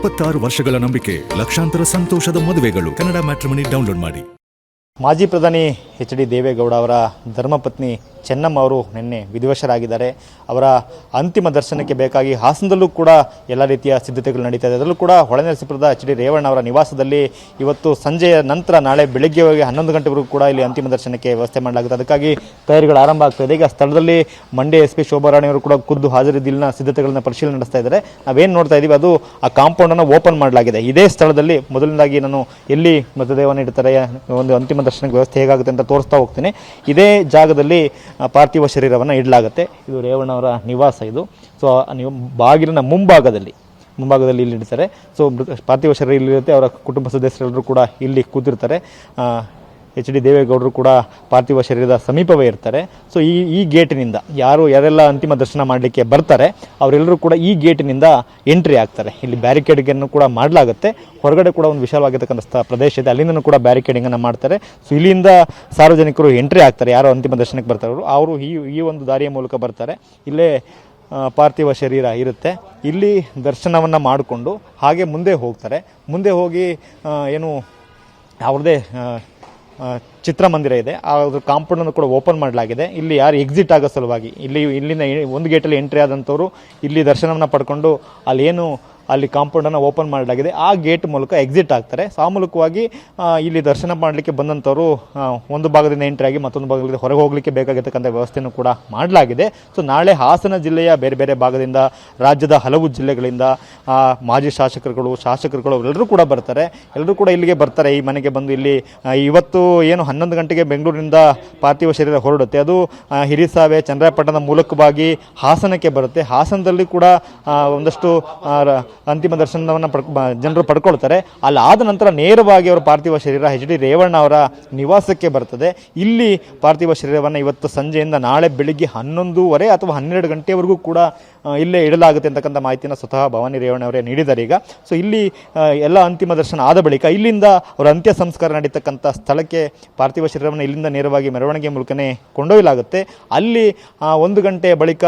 26 ವರ್ಷಗಳ ನಂಬಿಕೆ, ಲಕ್ಷಾಂತರ ಸಂತೋಷದ ಮದುವೆಗಳು. ಕನ್ನಡ ಮ್ಯಾಟ್ರಿಮನಿ ಡೌನ್ಲೋಡ್ ಮಾಡಿ. ಮಾಜಿ ಪ್ರಧಾನಿ ಎಚ್.ಡಿ. ದೇವೇಗೌಡ ಅವರ ಧರ್ಮಪತ್ನಿ ಚೆನ್ನಮ್ಮ ಅವರು ನಿನ್ನೆ ವಿಧಿವಶರಾಗಿದ್ದಾರೆ. ಅವರ ಅಂತಿಮ ದರ್ಶನಕ್ಕೆ ಬೇಕಾಗಿ ಹಾಸನದಲ್ಲೂ ಕೂಡ ಎಲ್ಲ ರೀತಿಯ ಸಿದ್ಧತೆಗಳು ನಡೀತಾ ಇದೆ. ಅದರಲ್ಲೂ ಕೂಡ ಹೊಳೆನರಸೀಪುರದ ಎಚ್.ಡಿ. ರೇವಣ್ಣ ಅವರ ನಿವಾಸದಲ್ಲಿ ಇವತ್ತು ಸಂಜೆಯ ನಂತರ ನಾಳೆ ಬೆಳಗ್ಗೆ 11 ಗಂಟೆವರೆಗೂ ಕೂಡ ಇಲ್ಲಿ ಅಂತಿಮ ದರ್ಶನಕ್ಕೆ ವ್ಯವಸ್ಥೆ ಮಾಡಲಾಗುತ್ತೆ. ಅದಕ್ಕಾಗಿ ತಯಾರಿಗಳು ಆರಂಭ ಆಗ್ತಾಯಿದೆ. ಈಗ ಸ್ಥಳದಲ್ಲಿ ಮಂಡ್ಯ ಎಸ್ ಪಿ ಶೋಭಾರಾಣಿ ಅವರು ಕೂಡ ಖುದ್ದು ಹಾಜರಿದ್ದು ಇಲ್ಲಿನ ಸಿದ್ಧತೆಗಳನ್ನ ಪರಿಶೀಲನೆ ನಡೆಸ್ತಾ ಇದ್ದಾರೆ. ನಾವೇನು ನೋಡ್ತಾ ಇದ್ದೀವಿ ಅದು ಆ ಕಾಂಪೌಂಡನ್ನು ಓಪನ್ ಮಾಡಲಾಗಿದೆ. ಇದೇ ಸ್ಥಳದಲ್ಲಿ ಮೊದಲನೇದಾಗಿ ನಾನು ಎಲ್ಲಿ ಮೃತದೇಹವನ್ನು ಇಡ್ತಾರೆ, ಒಂದು ಅಂತಿಮ ದರ್ಶನಕ್ಕೆ ವ್ಯವಸ್ಥೆ ಹೇಗಾಗುತ್ತೆ ಅಂತ ತೋರಿಸ್ತಾ ಹೋಗ್ತೀನಿ. ಇದೇ ಜಾಗದಲ್ಲಿ ಪಾರ್ಥಿವ ಶರೀರವನ್ನು ಇಡಲಾಗುತ್ತೆ. ಇದು ರೇವಣ್ಣ ಅವರ ನಿವಾಸ. ಇದು ಸೊ ನೀವು ಬಾಗಿಲಿನ ಮುಂಭಾಗದಲ್ಲಿ ಇಲ್ಲಿ ಇಡ್ತಾರೆ. ಸೊ ಪಾರ್ಥಿವ ಶರೀರ ಇಲ್ಲಿರುತ್ತೆ. ಅವರ ಕುಟುಂಬ ಸದಸ್ಯರೆಲ್ಲರೂ ಕೂಡ ಇಲ್ಲಿ ಕೂತಿರ್ತಾರೆ. ಎಚ್.ಡಿ. ದೇವೇಗೌಡರು ಕೂಡ ಪಾರ್ಥಿವ ಶರೀರದ ಸಮೀಪವೇ ಇರ್ತಾರೆ. ಸೊ ಈ ಗೇಟಿನಿಂದ ಯಾರೆಲ್ಲ ಅಂತಿಮ ದರ್ಶನ ಮಾಡಲಿಕ್ಕೆ ಬರ್ತಾರೆ ಅವರೆಲ್ಲರೂ ಕೂಡ ಈ ಗೇಟಿನಿಂದ ಎಂಟ್ರಿ ಆಗ್ತಾರೆ. ಇಲ್ಲಿ ಬ್ಯಾರಿಕೇಡಿಂಗನ್ನು ಕೂಡ ಮಾಡಲಾಗುತ್ತೆ. ಹೊರಗಡೆ ಕೂಡ ಒಂದು ವಿಶಾಲವಾಗಿರ್ತಕ್ಕಂಥ ಪ್ರದೇಶ ಇದೆ, ಅಲ್ಲಿಂದನೂ ಕೂಡ ಬ್ಯಾರಿಕೇಡಿಂಗನ್ನು ಮಾಡ್ತಾರೆ. ಸೊ ಇಲ್ಲಿಂದ ಸಾರ್ವಜನಿಕರು ಎಂಟ್ರಿ ಆಗ್ತಾರೆ. ಯಾರು ಅಂತಿಮ ದರ್ಶನಕ್ಕೆ ಬರ್ತಾರೆ ಅವರು ಈ ಒಂದು ದಾರಿಯ ಮೂಲಕ ಬರ್ತಾರೆ. ಇಲ್ಲೇ ಪಾರ್ಥಿವ ಶರೀರ ಇರುತ್ತೆ. ಇಲ್ಲಿ ದರ್ಶನವನ್ನು ಮಾಡಿಕೊಂಡು ಹಾಗೆ ಮುಂದೆ ಹೋಗ್ತಾರೆ. ಮುಂದೆ ಹೋಗಿ ಏನು ಅವ್ರದ್ದೇ ಚಿತ್ರಮಂದಿರ ಇದೆ. ಅದ್ರ ಕಾಂಪೌಂಡನ್ನು ಕೂಡ ಓಪನ್ ಮಾಡಲಾಗಿದೆ. ಇಲ್ಲಿ ಯಾರು ಎಕ್ಸಿಟ್ ಆಗೋ ಸಲುವಾಗಿ ಇಲ್ಲಿಂದ ಒಂದು ಗೇಟಲ್ಲಿ ಎಂಟ್ರಿ ಆದಂಥವ್ರು ಇಲ್ಲಿ ದರ್ಶನವನ್ನು ಪಡ್ಕೊಂಡು ಅಲ್ಲಿ ಕಾಂಪೌಂಡನ್ನು ಓಪನ್ ಮಾಡಲಾಗಿದೆ. ಆ ಗೇಟ್ ಮೂಲಕ ಎಕ್ಸಿಟ್ ಆಗ್ತಾರೆ. ಸಾಮೂಲಿಕವಾಗಿ ಇಲ್ಲಿ ದರ್ಶನ ಮಾಡಲಿಕ್ಕೆ ಬಂದಂಥವರು ಒಂದು ಭಾಗದಿಂದ ಎಂಟ್ರಿ ಆಗಿ ಮತ್ತೊಂದು ಭಾಗದಿಂದ ಹೊರಗೆ ಹೋಗಲಿಕ್ಕೆ ಬೇಕಾಗಿರ್ತಕ್ಕಂಥ ವ್ಯವಸ್ಥೆಯನ್ನು ಕೂಡ ಮಾಡಲಾಗಿದೆ. ಸೊ ನಾಳೆ ಹಾಸನ ಜಿಲ್ಲೆಯ ಬೇರೆ ಬೇರೆ ಭಾಗದಿಂದ, ರಾಜ್ಯದ ಹಲವು ಜಿಲ್ಲೆಗಳಿಂದ ಮಾಜಿ ಶಾಸಕರುಗಳು ಎಲ್ಲರೂ ಕೂಡ ಬರ್ತಾರೆ. ಎಲ್ಲರೂ ಕೂಡ ಇಲ್ಲಿಗೆ ಬರ್ತಾರೆ. ಈ ಮನೆಗೆ ಬಂದು ಇಲ್ಲಿ ಇವತ್ತು ಏನು 11 ಗಂಟೆಗೆ ಬೆಂಗಳೂರಿನಿಂದ ಪಾರ್ಥಿವ ಶರೀರ ಹೊರಡುತ್ತೆ. ಅದು ಹಿರಿಸಾವೆ ಚನ್ನರಾಯಪಟ್ಟಣದ ಮೂಲಕವಾಗಿ ಹಾಸನಕ್ಕೆ ಬರುತ್ತೆ. ಹಾಸನದಲ್ಲಿ ಕೂಡ ಒಂದಷ್ಟು ಅಂತಿಮ ದರ್ಶನವನ್ನು ಜನರು ಪಡ್ಕೊಳ್ತಾರೆ. ಅಲ್ಲಾದ ನಂತರ ನೇರವಾಗಿ ಅವರ ಪಾರ್ಥಿವ ಶರೀರ ಎಚ್.ಡಿ. ರೇವಣ್ಣ ಅವರ ನಿವಾಸಕ್ಕೆ ಬರ್ತದೆ. ಇಲ್ಲಿ ಪಾರ್ಥಿವ ಶರೀರವನ್ನು ಇವತ್ತು ಸಂಜೆಯಿಂದ ನಾಳೆ ಬೆಳಿಗ್ಗೆ 11:30 ಅಥವಾ 12 ಗಂಟೆವರೆಗೂ ಕೂಡ ಇಲ್ಲೇ ಇಡಲಾಗುತ್ತೆ ಅಂತಕ್ಕಂಥ ಮಾಹಿತಿಯನ್ನು ಸ್ವತಃ ಭವಾನಿ ರೇವಣ್ಣ ಅವರೇ ನೀಡಿದ್ದಾರೆ. ಈಗ ಸೊ ಇಲ್ಲಿ ಎಲ್ಲ ಅಂತಿಮ ದರ್ಶನ ಆದ ಬಳಿಕ ಇಲ್ಲಿಂದ ಅವರ ಅಂತ್ಯ ಸಂಸ್ಕಾರ ನಡೀತಕ್ಕಂಥ ಸ್ಥಳಕ್ಕೆ ಪಾರ್ಥಿವ ಶರೀರವನ್ನು ಇಲ್ಲಿಂದ ನೇರವಾಗಿ ಮೆರವಣಿಗೆ ಮೂಲಕನೇ ಕೊಂಡೊಯ್ಯಲಾಗುತ್ತೆ. ಅಲ್ಲಿ 1 ಗಂಟೆ ಬಳಿಕ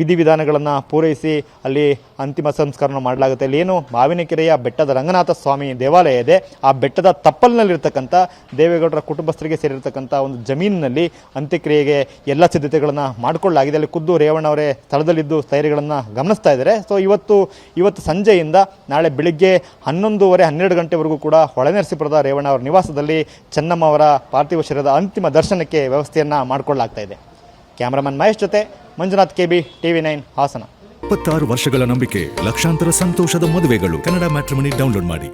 ವಿಧಿವಿಧಾನಗಳನ್ನು ಪೂರೈಸಿ ಅಲ್ಲಿ ಅಂತಿಮ ಸಂಸ್ಕಾರವನ್ನು ಮಾಡಲಾಗುತ್ತೆ. ಅಲ್ಲಿ ಏನು ಮಾವಿನಕೆರೆಯ ಬೆಟ್ಟದ ರಂಗನಾಥ ಸ್ವಾಮಿ ದೇವಾಲಯ ಇದೆ, ಆ ಬೆಟ್ಟದ ತಪ್ಪಲಿನಲ್ಲಿರ್ತಕ್ಕಂಥ ದೇವೇಗೌಡರ ಕುಟುಂಬಸ್ಥರಿಗೆ ಸೇರಿರ್ತಕ್ಕಂಥ ಒಂದು ಜಮೀನಿನಲ್ಲಿ ಅಂತ್ಯಕ್ರಿಯೆಗೆ ಎಲ್ಲ ಸಿದ್ಧತೆಗಳನ್ನು ಮಾಡಿಕೊಳ್ಳಲಾಗಿದೆ. ಅಲ್ಲಿ ಖುದ್ದು ರೇವಣ್ಣ ಅವರೇ ಸ್ಥಳದಲ್ಲಿದ್ದು ತಯಾರಿಗಳನ್ನು ಗಮನಿಸ್ತಾ ಇದ್ದಾರೆ. ಸೊ ಇವತ್ತು ಸಂಜೆಯಿಂದ ನಾಳೆ ಬೆಳಿಗ್ಗೆ 11:30 12 ಗಂಟೆವರೆಗೂ ಕೂಡ ಹೊಳೆನರಸೀಪುರದ ರೇವಣ್ಣ ಅವರ ನಿವಾಸದಲ್ಲಿ ಚೆನ್ನಮ್ಮ ಅವರ ಪಾರ್ಥಿವ ಶರೀರದ ಅಂತಿಮ ದರ್ಶನಕ್ಕೆ ವ್ಯವಸ್ಥೆಯನ್ನು ಮಾಡಿಕೊಳ್ಳಲಾಗ್ತಾ ಇದೆ. ಕ್ಯಾಮರಾಮನ್ ಮಹೇಶ್ ಜೊತೆ ಮಂಜುನಾಥ್ KB, TV9 ಹಾಸನ. 26 ವರ್ಷಗಳ ನಂಬಿಕೆ, ಲಕ್ಷಾಂತರ ಸಂತೋಷದ ಮದುವೆಗಳು. ಕನ್ನಡ ಮ್ಯಾಟ್ರಿಮನಿ ಡೌನ್ಲೋಡ್ ಮಾಡಿ.